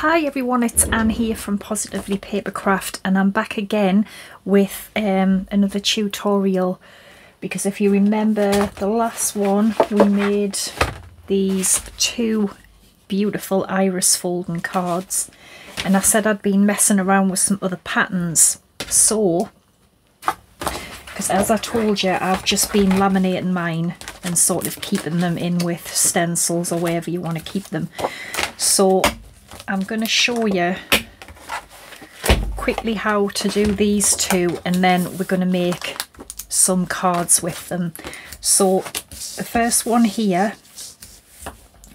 Hi everyone, it's Anne here from Positively Papercraft, and I'm back again with another tutorial, because if you remember the last one we made these two beautiful iris folding cards, and I said I'd been messing around with some other patterns. So, because as I told you, I've just been laminating mine and sort of keeping them in with stencils or wherever you want to keep them. So I'm going to show you quickly how to do these two, and then we're going to make some cards with them. So the first one here,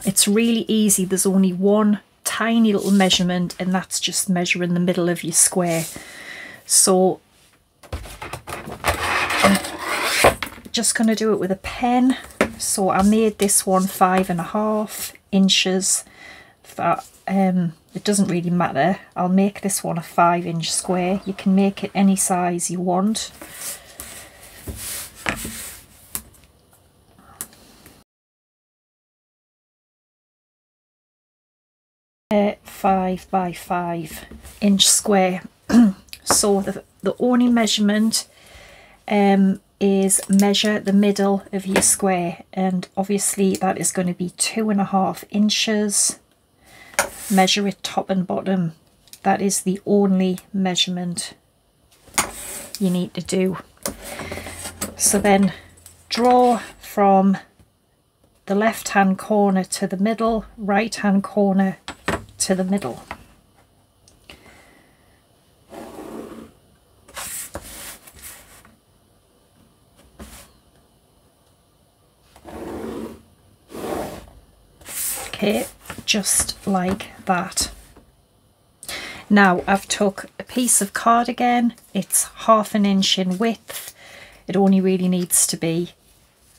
it's really easy. There's only one tiny little measurement, and that's just measuring the middle of your square. So I'm just going to do it with a pen. So I made this one 5.5 inches. It doesn't really matter. I'll make this one a 5-inch square. You can make it any size you want. A 5 by 5 inch square. So the only measurement is measure the middle of your square, and obviously that is going to be 2.5 inches. Measure it top and bottom. That is the only measurement you need to do. So then draw from the left hand corner to the middle, right hand corner to the middle. Okay, just like that. Now I've took a piece of card again. It's 1/2 inch in width. It only really needs to be,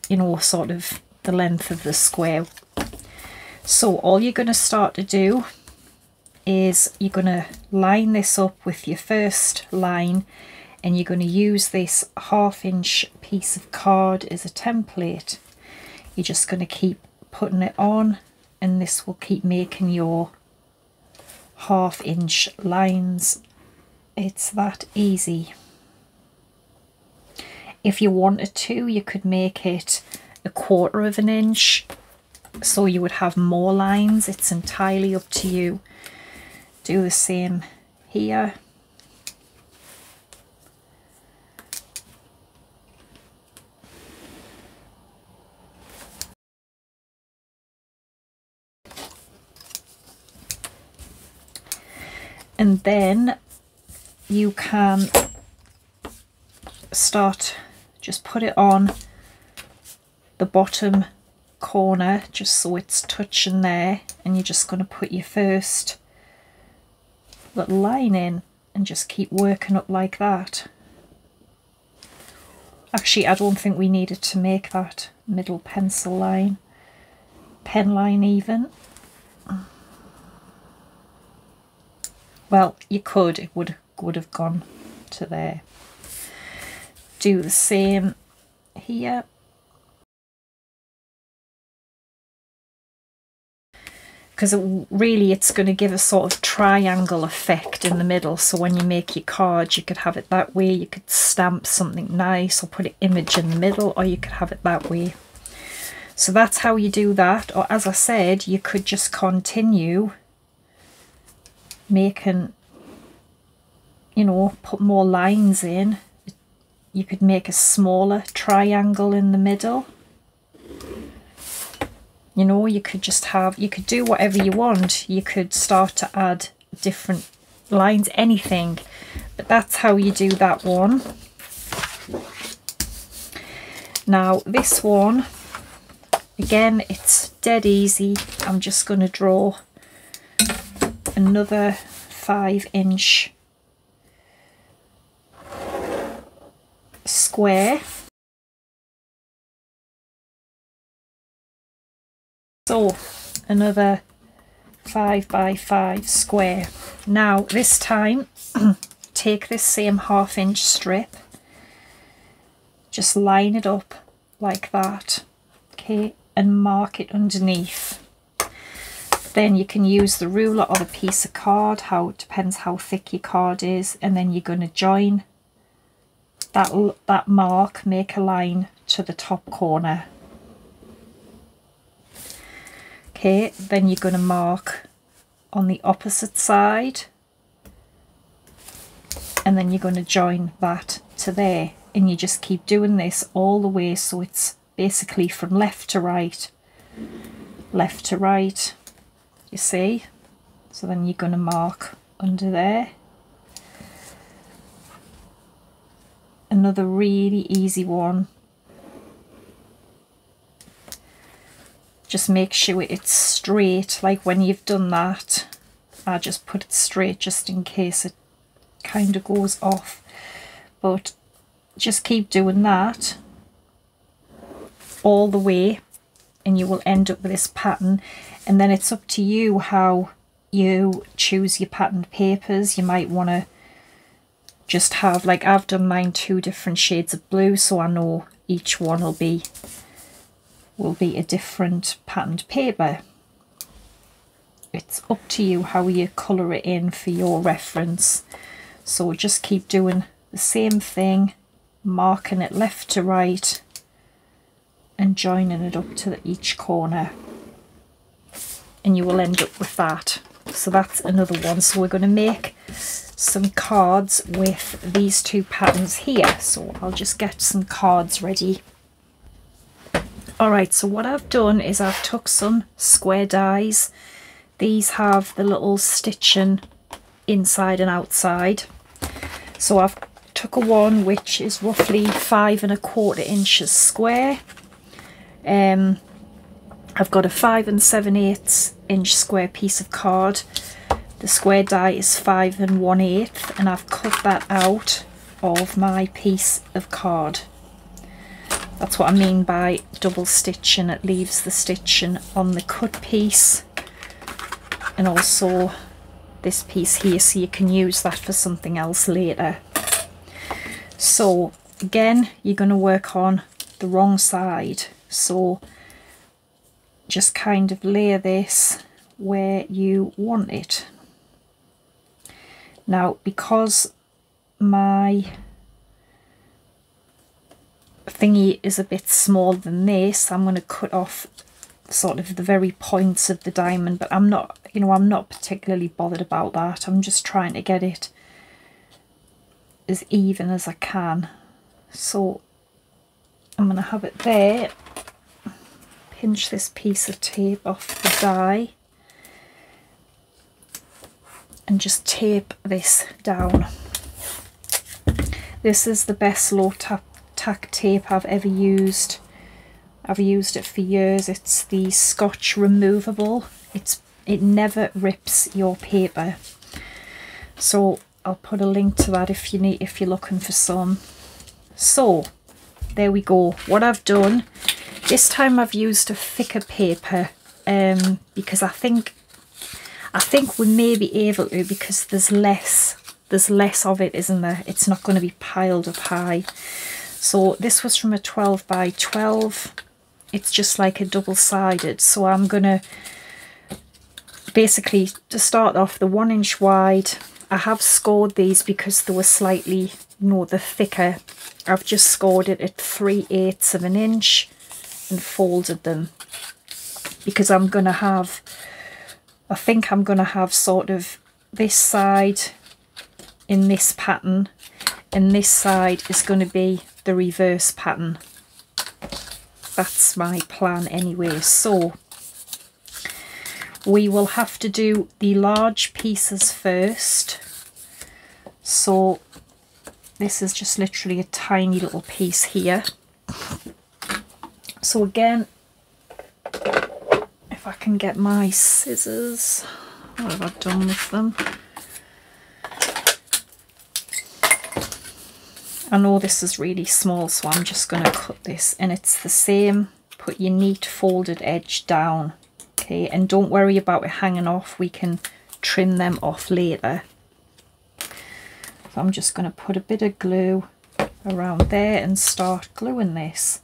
you know, sort of the length of the square. So all you're going to start to do is you're going to line this up with your first line, and you're going to use this 1/2 inch piece of card as a template. You're just going to keep putting it on, and this will keep making your 1/2 inch lines. It's that easy. If you wanted to, you could make it 1/4 inch, so you would have more lines. It's entirely up to you. Do the same here. And then you can start, just put it on the bottom corner just so it's touching there, and you're just going to put your first little line in and just keep working up like that. Actually, I don't think we needed to make that middle pencil line, pen line even. Well, you could, it would have gone to there. Do the same here. Because really it's going to give a sort of triangle effect in the middle, so when you make your card you could have it that way. You could stamp something nice or put an image in the middle, or you could have it that way. So that's how you do that. Or as I said, you could just continue making, you know, put more lines in. You could make a smaller triangle in the middle. You know, you could just have, you could do whatever you want. You could start to add different lines, anything. But that's how you do that one. Now this one, again, it's dead easy. I'm just going to draw another 5-inch square. So another 5 by 5 square. Now this time take this same 1/2 inch strip, just line it up like that, okay, and mark it underneath. Then you can use the ruler or the piece of card, it depends how thick your card is, and then you're going to join that mark, make a line to the top corner. Okay, then you're going to mark on the opposite side, and then you're going to join that to there, and you just keep doing this all the way, so it's basically from left to right, you see. So then you're going to mark under there. Another really easy one. Just make sure it's straight, like when you've done that, I just put it straight just in case it kind of goes off, but just keep doing that all the way and you will end up with this pattern. And then it's up to you how you choose your patterned papers. You might want to just have, like I've done mine 2 different shades of blue, so I know each one will be a different patterned paper. It's up to you how you colour it in for your reference. So just keep doing the same thing, marking it left to right and joining it up to each corner, and you will end up with that. So that's another one. So we're going to make some cards with these 2 patterns here. So I'll just get some cards ready. Alright, so what I've done is I've took some square dies. These have the little stitching inside and outside. So I've took a one which is roughly 5 1/4 inches square. I've got a 5 7/8 inch square piece of card. The square die is 5 1/8, and I've cut that out of my piece of card. That's what I mean by double stitching. It leaves the stitching on the cut piece and also this piece here, so you can use that for something else later. So again, you're going to work on the wrong side, so just kind of layer this where you want it. Now, because my thingy is a bit smaller than this, I'm going to cut off sort of the very points of the diamond, but I'm not, you know, I'm not particularly bothered about that. I'm just trying to get it as even as I can. So I'm going to have it there, pinch this piece of tape off the die and just tape this down. This is the best low tack tape I've ever used. I've used it for years. It's the SCOTCH removable. It never rips your paper. So I'll put a link to that if you're looking for some. So there we go. What I've done this time, I've used a thicker paper because I think we may be able to, because there's less of it, isn't there? It's not going to be piled up high. So this was from a 12 by 12. It's just like a double-sided. So I'm going to basically, to start off, the 1 inch wide. I have scored these because they were slightly, they're thicker. I've just scored it at 3/8 of an inch and folded them, because I'm going to have, I think I'm going to have sort of this side in this pattern, and this side is going to be the reverse pattern. That's my plan anyway. So we will have to do the large pieces first. So this is just literally a tiny little piece here. So again, if I can get my scissors, what have I done with them? I know this is really small, so I'm just going to cut this, and it's the same. Put your neat folded edge down, okay, and don't worry about it hanging off. We can trim them off later. So I'm just going to put a bit of glue around there and start gluing this.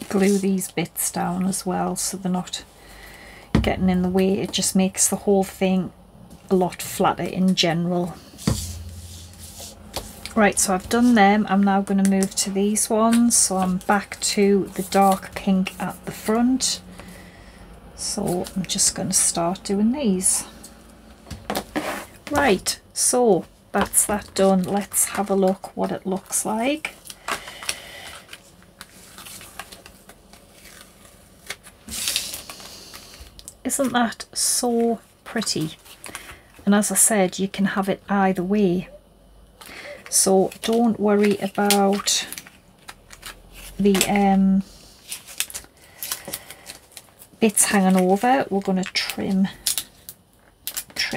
glue these bits down as well so they're not getting in the way. It just makes the whole thing a lot flatter in general. Right, so I've done them. I'm now going to move to these ones. So I'm back to the dark pink at the front. So I'm just going to start doing these. Right, so that's that done. Let's have a look what it looks like. Isn't that so pretty? And as I said, you can have it either way. So don't worry about the bits hanging over. We're going to trim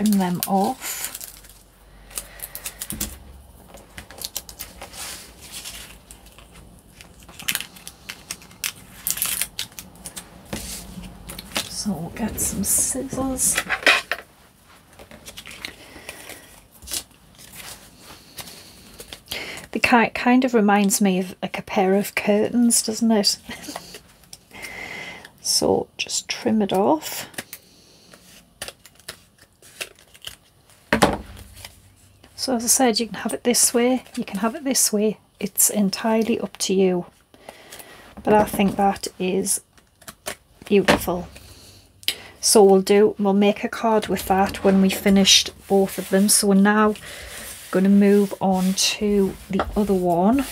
them off. So we'll get some scissors. The kind of reminds me of like a pair of curtains, doesn't it? So just trim it off. So as I said, you can have it this way, you can have it this way. It's entirely up to you. But I think that is beautiful. So we'll make a card with that when we finished both of them. So we're now going to move on to the other one.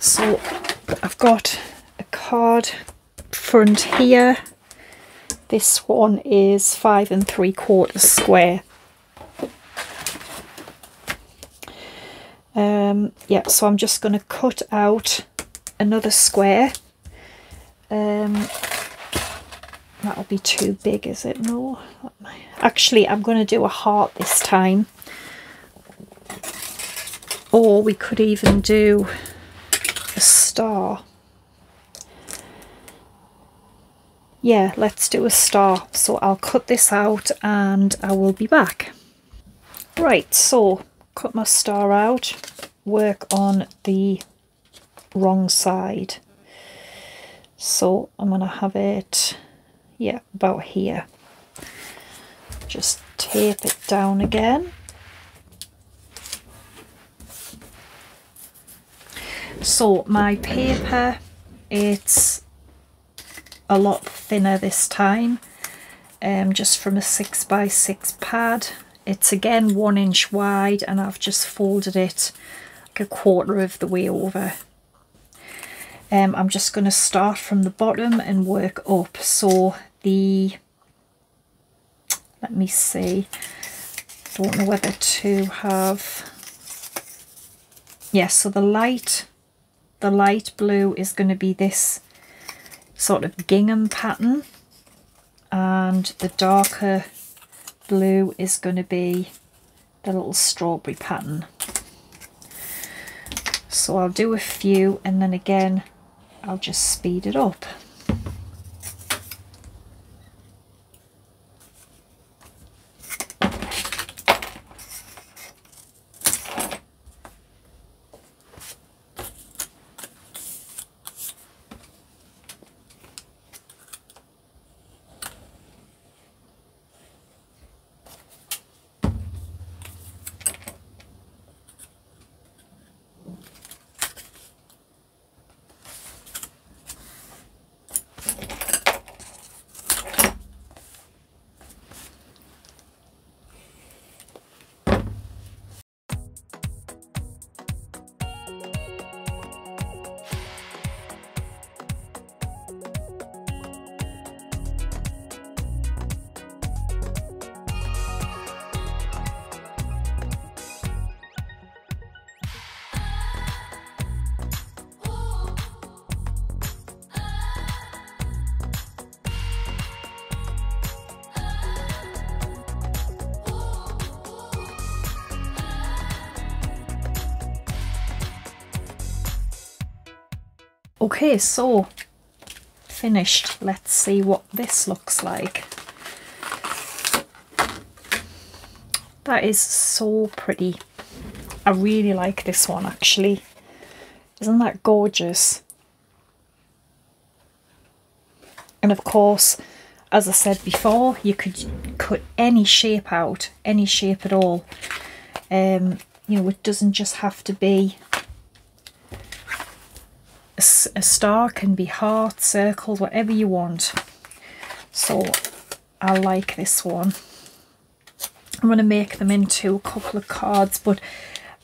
So I've got a card front here. This one is 5 3/4 square. Yeah, so I'm just going to cut out another square. That'll be too big, is it? No. Actually, I'm going to do a heart this time. Or we could even do a star. Yeah, let's do a star. So I'll cut this out and I will be back. Right, so cut my star out, work on the wrong side. So I'm going to have it, yeah, about here. Just tape it down again. So my paper, it's a lot thinner this time, just from a 6x6 pad. It's again 1 inch wide and I've just folded it like 1/4 of the way over. I'm just going to start from the bottom and work up. So let me see, don't know whether to have, yes, so the light blue is going to be this sort of gingham pattern, and the darker blue is going to be the little strawberry pattern. So I'll do a few and then again I'll just speed it up. Okay, so finished. Let's see what this looks like. That is so pretty. I really like this one actually. Isn't that gorgeous? And of course, as I said before, you could cut any shape out, any shape at all. You know, it doesn't just have to be a star, can be hearts, circles, whatever you want. So I like this one. I'm going to make them into a couple of cards, but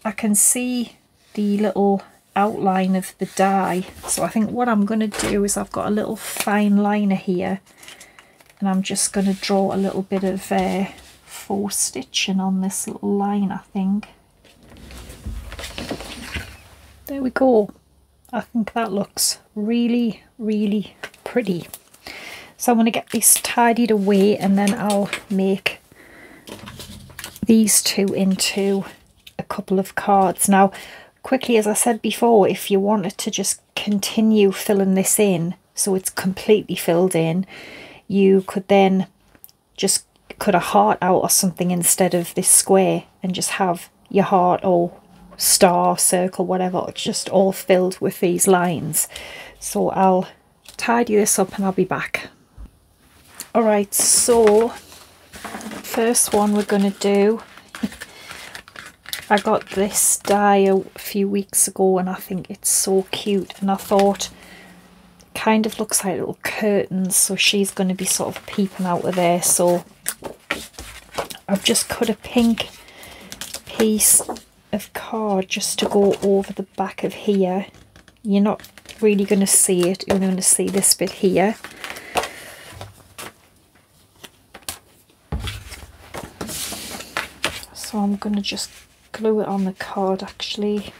I can see the little outline of the die. So I think what I'm going to do is I've got a little fine liner here, and I'm just going to draw a little bit of faux stitching on this little line, I think. There we go. I think that looks really, really pretty. So I'm going to get this tidied away, and then I'll make these two into a couple of cards. Now, quickly, as I said before, if you wanted to just continue filling this in so it's completely filled in, you could then just cut a heart out or something instead of this square and just have your heart or star, circle, whatever, just all filled with these lines. So I'll tidy this up and I'll be back. Alright, so first one we're going to do, I got this die a few weeks ago and I think it's so cute, and I thought it kind of looks like little curtains, so she's going to be sort of peeping out of there. So I've just cut a pink piece of card just to go over the back of here. You're not really going to see it, you're going to see this bit here. So I'm going to just glue it on the card actually.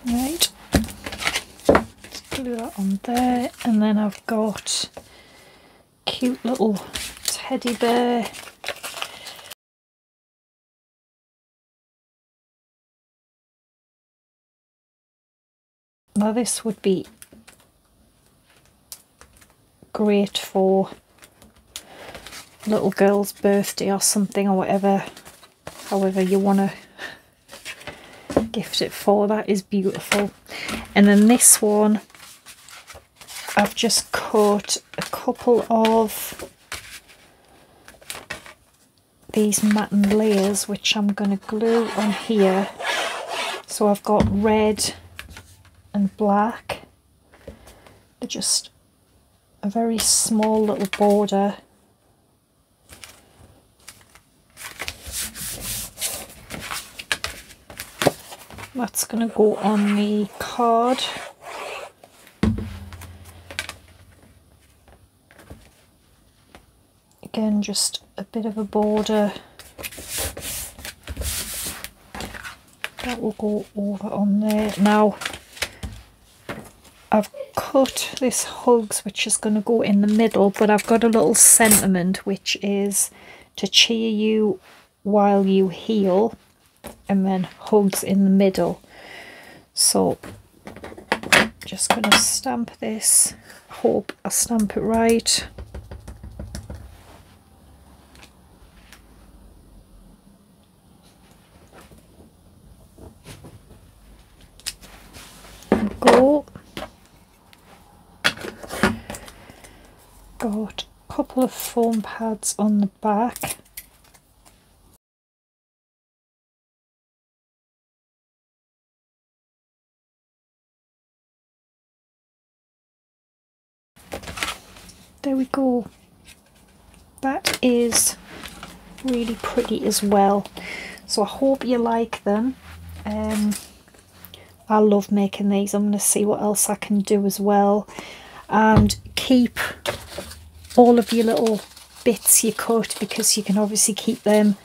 Right, let's glue that on there, and then I've got cute little teddy bear. Now this would be great for a little girl's birthday or something, or whatever, however you want to gift it for. That is beautiful. And then this one, I've just cut a couple of these matten layers which I'm going to glue on here. So I've got red and black. They're just a very small little border. That's going to go on the card. Again, just a bit of a border. That will go over on there. Now, I've cut this hugs which is going to go in the middle, but I've got a little sentiment which is to cheer you while you heal, and then hugs in the middle. So just going to stamp this. Hope I stamp it right. Go. Got a couple of foam pads on the back. there we go. That is really pretty as well. So I hope you like them. I love making these. I'm going to see what else I can do as well. And keep all of your little bits you cut, because you can obviously keep them,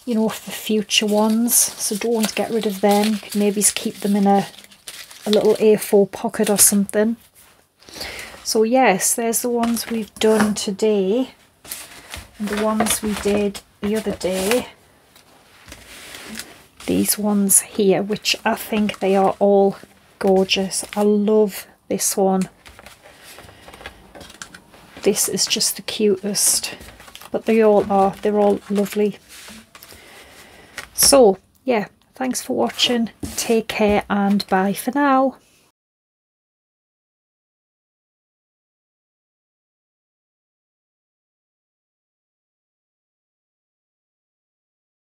you know, for future ones. So don't get rid of them. You can maybe keep them in a little A4 pocket or something. So yes, there's the ones we've done today, and the ones we did the other day. These ones here, which I think they are all gorgeous. I love this one. This is just the cutest, but they all are. They're all lovely. So yeah, thanks for watching. Take care and bye for now.